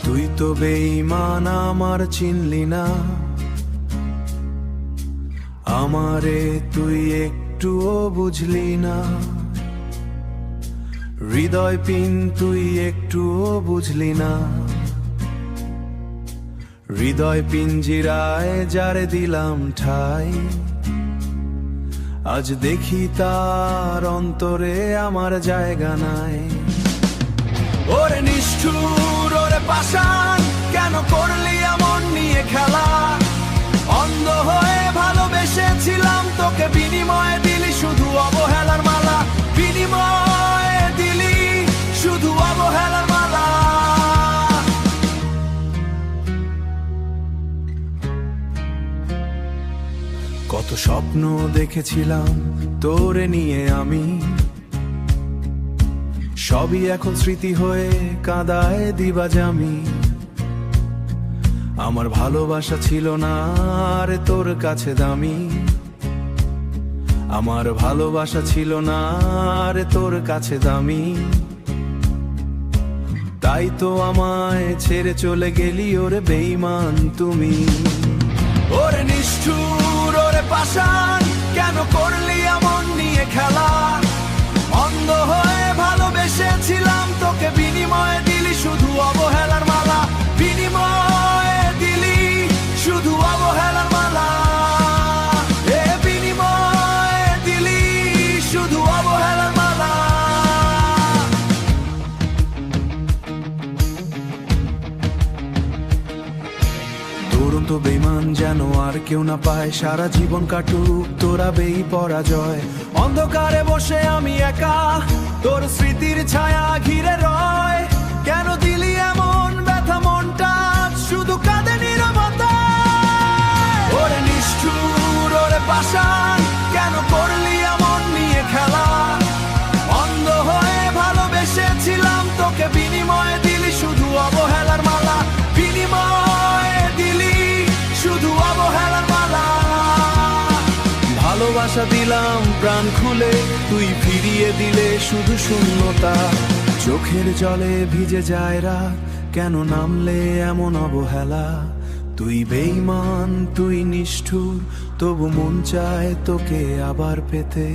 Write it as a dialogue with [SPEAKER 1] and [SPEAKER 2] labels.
[SPEAKER 1] তুই তো বেঈমান, আমার চিনলি না, আমারে তুই একটুও বুঝলি না। হৃদয় পিন তুই একটুও বুঝলি না। হৃদয় পিঞ্জিরায় যারে দিলাম ঠাই, আজ দেখি তার অন্তরে আমার জায়গা নাই। ওরে নিষ্ঠুর, ওরে পাষাণ, কেন করলি এমন নিয়ে খেলা? অন্ধ হয়ে ভালোবেসেছিলাম তোকে, বিনিময়ে দিলি শুধু অবহেলার মালা। বিনিময়ে দিলি শুধু অবহেলার মালা। কত স্বপ্ন দেখেছিলাম তোরে নিয়ে আমি, সবই এখন স্মৃতি হয়ে কাঁদায় দিবাজামি। আমার ভালোবাসা ছিল না আর তোর কাছে দামি, আমার ভালোবাসা ছিল না আর তোর কাছে দামি। তাই তো আমায় ছেড়ে চলে গেলি ওরে বেঈমান তুমি। ওরে নিষ্ঠুর, ওরে পাষাণ, কেন করলি এমন নিয়ে খেলা? অন্ধ হয়ে ভালোবেসেছিলাম তোকে, বিনিময়ে দিলি শুধু অবহেলার মালা। বিনিময়ে দিলি শুধু অবহেলার মালা। এ বিনিময়ে দিলি শুধু অবহেলার মালা। দুরন্ত বেঈমান যেন আর কেউ না পায়, সারা জীবন কাটুক তোরা বেই পরাজয়। অন্ধকারে বসে আমি একা, তোর স্মৃতির ছায়া ঘিরে রয়। কেন দিলি এমন ব্যথা, মনটা শুধু কাঁদে নীরবতায়। ওরে নিষ্ঠুর, ওরে পাষাণ, কেন করলি এমন নিয়ে খেলা? অন্ধ হয়ে ভালোবেসেছিলাম তোকে, বিনিময়ে দিলি শুধু অবহেলার মালা। বিনিময়ে দিলি শুধু অবহেলার মালা। ভালোবাসা দিলাম প্রাণ খুলে, তুই ফিরিয়ে দিলে শুধু শূন্যতা। চোখের জলে ভিজে যায় রাত, কেন নামলে এমন অবহেলা? তুই বেঈমান, তুই নিষ্ঠুর, তবু মন চায় তোকে আবার পেতে।